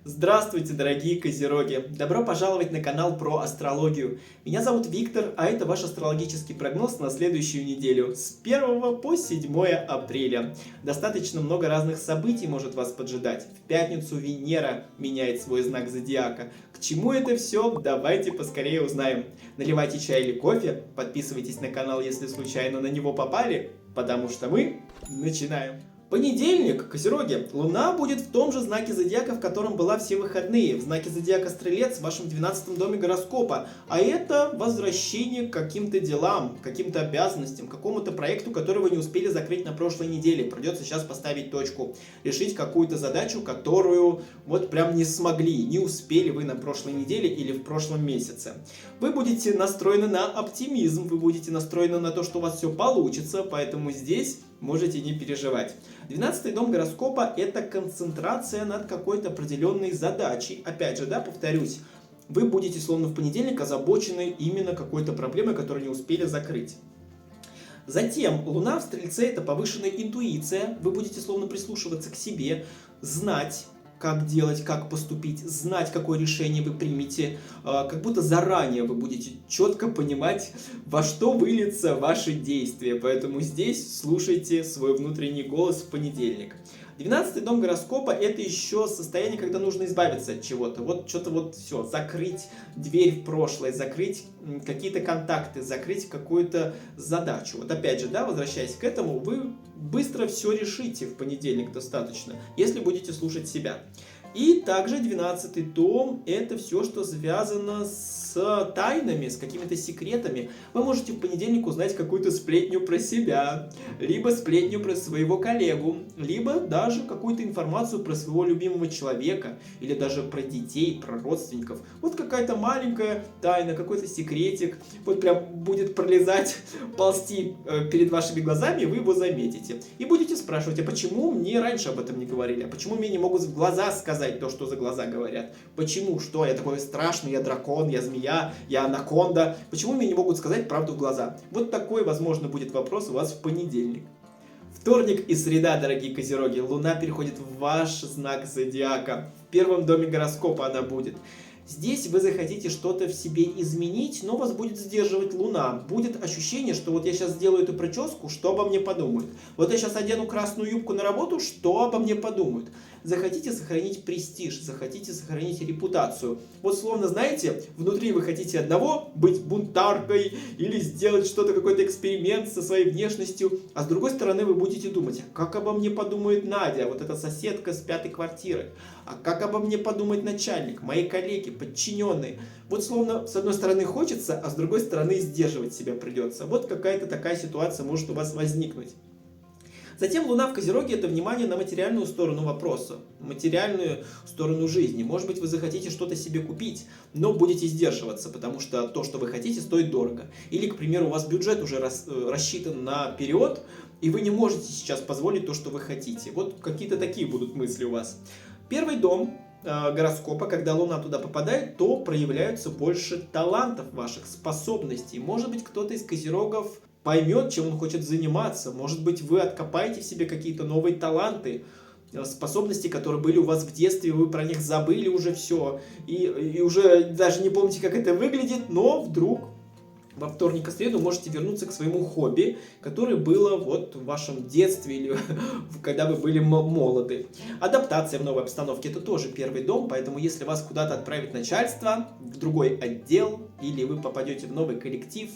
Здравствуйте, дорогие козероги! Добро пожаловать на канал про астрологию. Меня зовут Виктор, а это ваш астрологический прогноз на следующую неделю с 1 по 7 апреля. Достаточно много разных событий может вас поджидать. В пятницу Венера меняет свой знак зодиака. К чему это все? Давайте поскорее узнаем. Наливайте чай или кофе, подписывайтесь на канал, если случайно на него попали, потому что мы начинаем. Понедельник, козероги. Луна будет в том же знаке зодиака, в котором была все выходные, в знаке зодиака Стрелец, в вашем 12 доме гороскопа. А это возвращение к каким-то делам, каким-то обязанностям, какому-то проекту, который вы не успели закрыть на прошлой неделе. Придется сейчас поставить точку, решить какую-то задачу, которую вот прям не смогли, не успели вы на прошлой неделе или в прошлом месяце. Вы будете настроены на оптимизм, вы будете настроены на то, что у вас все получится, поэтому здесь можете не переживать. 12-й дом гороскопа – это концентрация над какой-то определенной задачей. Опять же, да, повторюсь, вы будете, словно в понедельник, озабочены именно какой-то проблемой, которую не успели закрыть. Затем Луна в Стрельце – это повышенная интуиция. Вы будете словно прислушиваться к себе, знать, как делать, как поступить, знать, какое решение вы примете, как будто заранее вы будете четко понимать, во что выльются ваши действия. Поэтому здесь слушайте свой внутренний голос в понедельник. 12-й дом гороскопа – это еще состояние, когда нужно избавиться от чего-то. Вот что-то вот все, закрыть дверь в прошлое, закрыть какие-то контакты, закрыть какую-то задачу. Вот опять же, да, возвращаясь к этому, вы быстро все решите в понедельник достаточно, если будете слушать себя. И также 12-й дом – это все, что связано с тайнами, с какими-то секретами. Вы можете в понедельник узнать какую-то сплетню про себя, либо сплетню про своего коллегу, либо даже какую-то информацию про своего любимого человека, или даже про детей, про родственников. Вот какая-то маленькая тайна, какой-то секретик, вот прям будет пролезать, ползти перед вашими глазами, и вы его заметите. И будете спрашивать, а почему мне раньше об этом не говорили? А почему мне не могут в глаза сказать то, что за глаза говорят? Почему? Что? Я такой страшный, я дракон, я змея, я анаконда. Почему мне не могут сказать правду в глаза? Вот такой, возможно, будет вопрос у вас в понедельник. Вторник и среда, дорогие козероги. Луна переходит в ваш знак зодиака. В первом доме гороскопа она будет. Здесь вы захотите что-то в себе изменить, но вас будет сдерживать Луна. Будет ощущение, что вот я сейчас сделаю эту прическу, что обо мне подумают. Вот я сейчас одену красную юбку на работу, что обо мне подумают. Захотите сохранить престиж, захотите сохранить репутацию. Вот словно, знаете, внутри вы хотите одного, быть бунтаркой или сделать что-то, какой-то эксперимент со своей внешностью, а с другой стороны вы будете думать, как обо мне подумает Надя, вот эта соседка с 5-й квартиры, а как обо мне подумает начальник, мои коллеги, подчиненные. Вот словно с одной стороны хочется, а с другой стороны сдерживать себя придется. Вот какая-то такая ситуация может у вас возникнуть. Затем Луна в Козероге – это внимание на материальную сторону вопроса, материальную сторону жизни. Может быть, вы захотите что-то себе купить, но будете сдерживаться, потому что то, что вы хотите, стоит дорого. Или, к примеру, у вас бюджет уже рассчитан наперед, и вы не можете сейчас позволить то, что вы хотите. Вот какие-то такие будут мысли у вас. Первый дом гороскопа, когда Луна туда попадает, то проявляются больше талантов ваших, способностей. Может быть, кто-то из козерогов поймет, чем он хочет заниматься. Может быть, вы откопаете в себе какие-то новые таланты, способности, которые были у вас в детстве, вы про них забыли уже все, и уже даже не помните, как это выглядит, но вдруг во вторник и среду можете вернуться к своему хобби, которое было вот в вашем детстве или когда вы были молоды. Адаптация в новой обстановке – это тоже первый дом, поэтому если вас куда-то отправит начальство, в другой отдел, или вы попадете в новый коллектив,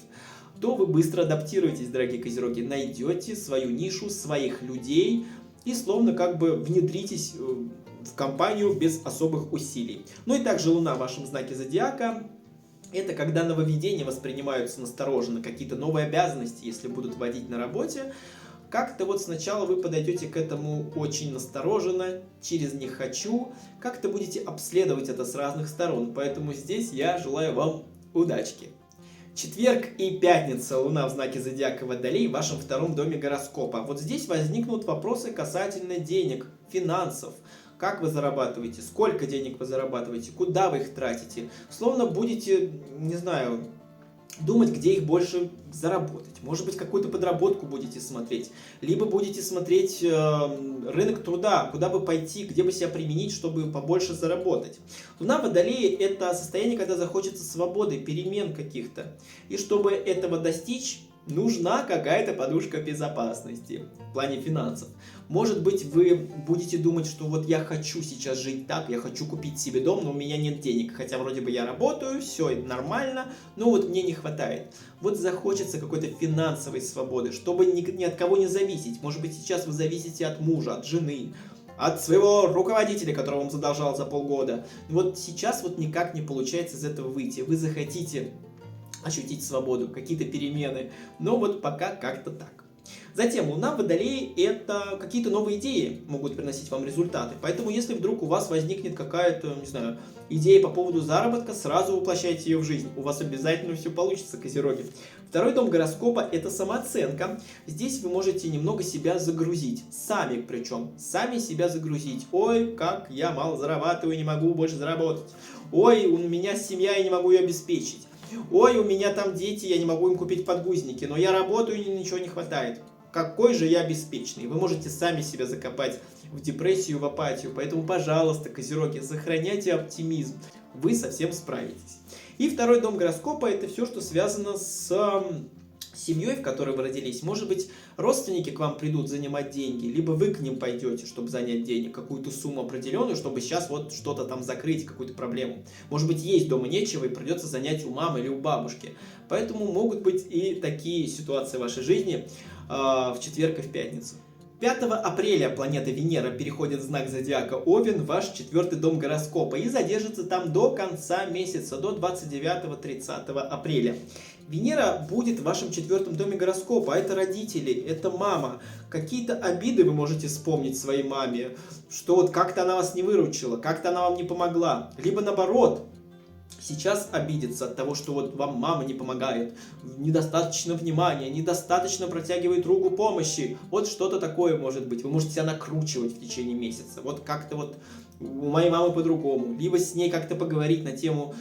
то вы быстро адаптируетесь, дорогие козероги, найдете свою нишу, своих людей и словно как бы внедритесь в компанию без особых усилий. Ну и также Луна в вашем знаке зодиака – это когда нововведения воспринимаются настороженно, какие-то новые обязанности, если будут вводить на работе. Как-то вот сначала вы подойдете к этому очень настороженно, через «не хочу», как-то будете обследовать это с разных сторон. Поэтому здесь я желаю вам удачки. Четверг и пятница, Луна в знаке зодиака Водолей в вашем втором доме гороскопа. Вот здесь возникнут вопросы касательно денег, финансов. Как вы зарабатываете, сколько денег вы зарабатываете, куда вы их тратите. Словно будете, не знаю, думать, где их больше заработать. Может быть, какую-то подработку будете смотреть. Либо будете смотреть рынок труда, куда бы пойти, где бы себя применить, чтобы побольше заработать. Луна в Водолее — это состояние, когда захочется свободы, перемен каких-то. И чтобы этого достичь, нужна какая-то подушка безопасности в плане финансов. Может быть, вы будете думать, что вот я хочу сейчас жить так, я хочу купить себе дом, но у меня нет денег. Хотя вроде бы я работаю, все нормально, но вот мне не хватает. Вот захочется какой-то финансовой свободы, чтобы ни от кого не зависеть. Может быть, сейчас вы зависите от мужа, от жены, от своего руководителя, которого вам задолжал за полгода. Вот сейчас вот никак не получается из этого выйти. Вы захотите ощутить свободу, какие-то перемены, но вот пока как-то так. Затем Луна в Водолее — это какие-то новые идеи могут приносить вам результаты. Поэтому если вдруг у вас возникнет какая-то, не знаю, идея по поводу заработка, сразу воплощайте ее в жизнь. У вас обязательно все получится, козероги. Второй дом гороскопа — это самооценка. Здесь вы можете немного себя загрузить. Сами причем. Сами себя загрузить. Ой, как я мало зарабатываю, не могу больше заработать. Ой, у меня семья, я не могу ее обеспечить. Ой, у меня там дети, я не могу им купить подгузники, но я работаю, и ничего не хватает. Какой же я беспечный. Вы можете сами себя закопать в депрессию, в апатию. Поэтому, пожалуйста, козероги, сохраняйте оптимизм. Вы совсем справитесь. И второй дом гороскопа — это все, что связано с семьей, в которой вы родились. Может быть, родственники к вам придут занимать деньги, либо вы к ним пойдете, чтобы занять денег, какую-то сумму определенную, чтобы сейчас вот что-то там закрыть, какую-то проблему. Может быть, есть дома нечего и придется занять у мамы или у бабушки. Поэтому могут быть и такие ситуации в вашей жизни в четверг и в пятницу. 5 апреля планета Венера переходит в знак зодиака Овен, ваш 4-й дом гороскопа, и задержится там до конца месяца, до 29-30 апреля. Венера будет в вашем 4-м доме гороскопа, а это родители, это мама. Какие-то обиды вы можете вспомнить своей маме, что вот как-то она вас не выручила, как-то она вам не помогла, либо наоборот. Сейчас обидеться от того, что вот вам мама не помогает, недостаточно внимания, недостаточно протягивает руку помощи. Вот что-то такое может быть. Вы можете себя накручивать в течение месяца. Вот как-то вот у моей мамы по-другому. Либо с ней как-то поговорить на тему,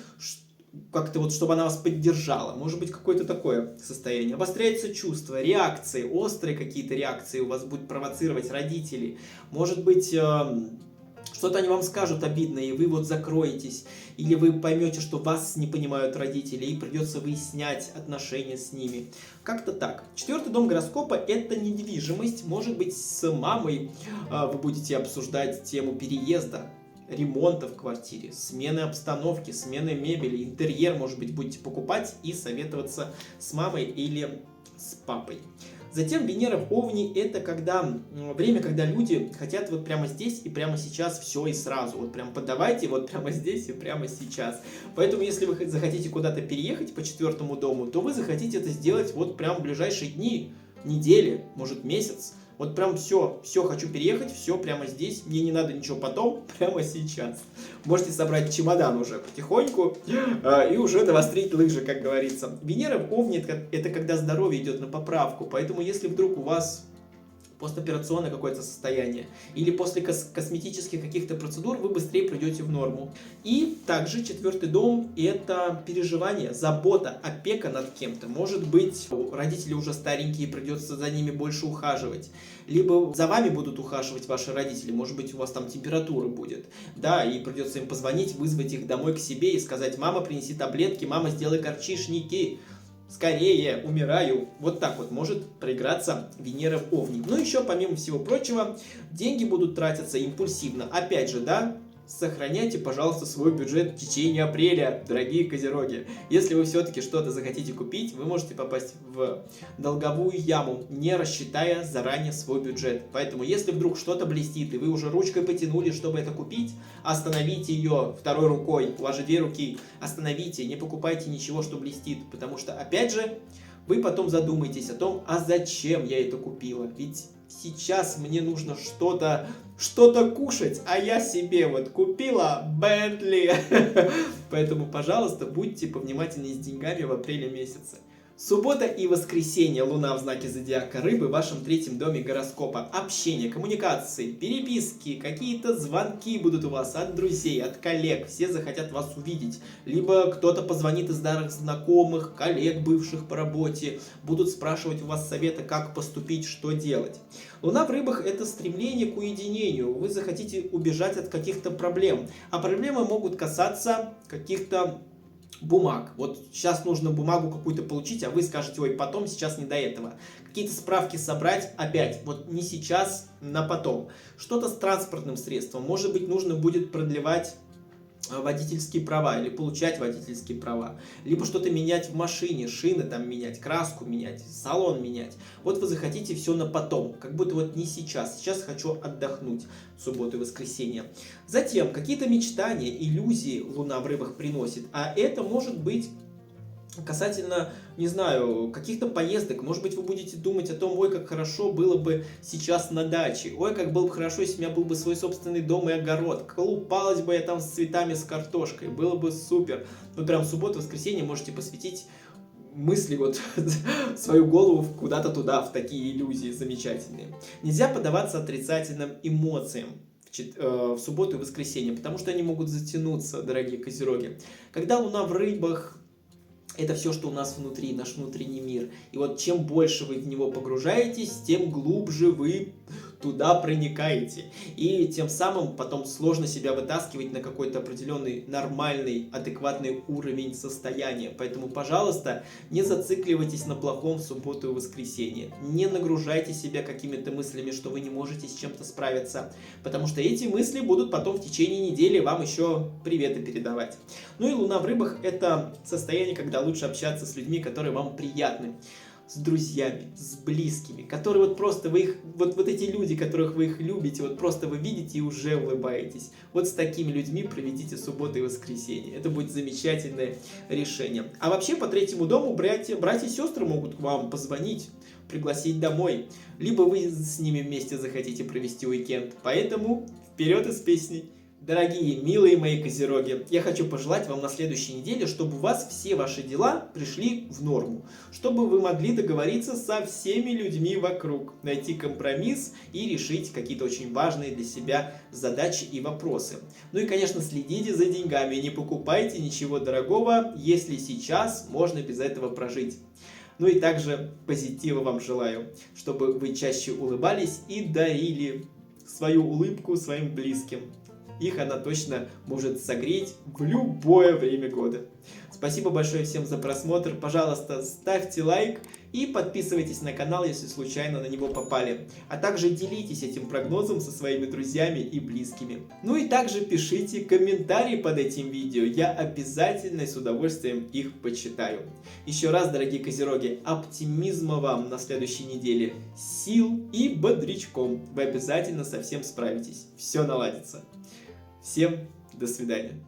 как-то вот, чтобы она вас поддержала. Может быть, какое-то такое состояние. Обостряются чувства, реакции, острые какие-то реакции у вас будут провоцировать родители. Может быть, что-то они вам скажут обидное, и вы вот закроетесь. Или вы поймете, что вас не понимают родители, и придется выяснять отношения с ними. Как-то так. 4-й дом гороскопа — это недвижимость. Может быть, с мамой вы будете обсуждать тему переезда, ремонта в квартире, смены обстановки, смены мебели, интерьер, может быть, будете покупать и советоваться с мамой или с папой. Затем Венера в Овне — это время, когда люди хотят вот прямо здесь и прямо сейчас все и сразу. Вот прям подавайте вот прямо здесь и прямо сейчас. Поэтому, если вы захотите куда-то переехать по 4-му дому, то вы захотите это сделать вот прям в ближайшие дни, недели, может месяц. Вот прям все хочу переехать, все прямо здесь, мне не надо ничего потом, прямо сейчас. Можете собрать чемодан уже потихоньку и уже навострить лыжи, как говорится. Венера в Овне — это когда здоровье идет на поправку, поэтому если вдруг у вас постоперационное какое-то состояние, или после косметических каких-то процедур, вы быстрее придете в норму. И также 4-й дом — это переживание, забота, опека над кем-то. Может быть, родители уже старенькие, придется за ними больше ухаживать. Либо за вами будут ухаживать ваши родители, может быть, у вас там температура будет. Да, и придется им позвонить, вызвать их домой к себе и сказать: мама, принеси таблетки, мама, сделай горчишники. Скорее, умираю. Вот так вот может проиграться Венера в Овне. Ну, еще, помимо всего прочего, деньги будут тратиться импульсивно. Опять же, да, сохраняйте, пожалуйста, свой бюджет в течение апреля, дорогие козероги. Если вы все-таки что-то захотите купить, вы можете попасть в долговую яму, не рассчитая заранее свой бюджет. Поэтому, если вдруг что-то блестит, и вы уже ручкой потянули, чтобы это купить, остановите ее второй рукой, у вас же 2 руки, остановите, не покупайте ничего, что блестит, потому что, опять же, вы потом задумаетесь о том, а зачем я это купила, ведь сейчас мне нужно что-то кушать, а я себе вот купила Бентли. Поэтому, пожалуйста, будьте повнимательнее с деньгами в апреле месяце. Суббота и воскресенье. Луна в знаке зодиака Рыбы в вашем третьем доме гороскопа. Общение, коммуникации, переписки, какие-то звонки будут у вас от друзей, от коллег. Все захотят вас увидеть. Либо кто-то позвонит из старых знакомых, коллег, бывших по работе. Будут спрашивать у вас совета, как поступить, что делать. Луна в Рыбах — это стремление к уединению. Вы захотите убежать от каких-то проблем. А проблемы могут касаться каких-то бумаг. Вот сейчас нужно бумагу какую-то получить, а вы скажете: ой, потом, сейчас не до этого. Какие-то справки собрать, опять, вот не сейчас, на потом. Что-то с транспортным средством. Может быть, нужно будет продлевать водительские права или получать водительские права, либо что-то менять в машине, шины там менять, краску менять, салон менять. Вот вы захотите все на потом, как будто вот не сейчас. Сейчас хочу отдохнуть в субботу и воскресенье. Затем какие-то мечтания, иллюзии Луна в Рыбах приносит, а это может быть касательно, не знаю, каких-то поездок. Может быть, вы будете думать о том: ой, как хорошо было бы сейчас на даче, ой, как было бы хорошо, если у меня был бы свой собственный дом и огород, колупалась бы я там с цветами, с картошкой, было бы супер. Вот прям в субботу, воскресенье можете посвятить мысли, вот свою голову куда-то туда, в такие иллюзии замечательные. Нельзя поддаваться отрицательным эмоциям в субботу и воскресенье, потому что они могут затянуться, дорогие козероги. Когда Луна в Рыбах, это все, что у нас внутри, наш внутренний мир. И вот чем больше вы в него погружаетесь, тем глубже вы туда проникаете. И тем самым потом сложно себя вытаскивать на какой-то определенный нормальный, адекватный уровень состояния. Поэтому, пожалуйста, не зацикливайтесь на плохом в субботу и воскресенье. Не нагружайте себя какими-то мыслями, что вы не можете с чем-то справиться. Потому что эти мысли будут потом в течение недели вам еще приветы передавать. Ну и Луна в Рыбах — это состояние, когда лучше общаться с людьми, которые вам приятны. С друзьями, с близкими, которые вот просто вы их, вот эти люди, которых вы их любите, вот просто вы видите и уже улыбаетесь. Вот с такими людьми проведите субботу и воскресенье. Это будет замечательное решение. А вообще по третьему дому братья и сестры могут к вам позвонить, пригласить домой. Либо вы с ними вместе захотите провести уикенд. Поэтому вперед из песней! Дорогие, милые мои козероги, я хочу пожелать вам на следующей неделе, чтобы у вас все ваши дела пришли в норму, чтобы вы могли договориться со всеми людьми вокруг, найти компромисс и решить какие-то очень важные для себя задачи и вопросы. Ну и, конечно, следите за деньгами, не покупайте ничего дорогого, если сейчас можно без этого прожить. Ну и также позитива вам желаю, чтобы вы чаще улыбались и дарили свою улыбку своим близким. Их она точно может согреть в любое время года. Спасибо большое всем за просмотр. Пожалуйста, ставьте лайк и подписывайтесь на канал, если случайно на него попали. А также делитесь этим прогнозом со своими друзьями и близкими. Ну и также пишите комментарии под этим видео. Я обязательно с удовольствием их почитаю. Еще раз, дорогие козероги, оптимизма вам на следующей неделе. Сил и бодрячком. Вы обязательно со всем справитесь. Все наладится. Всем до свидания.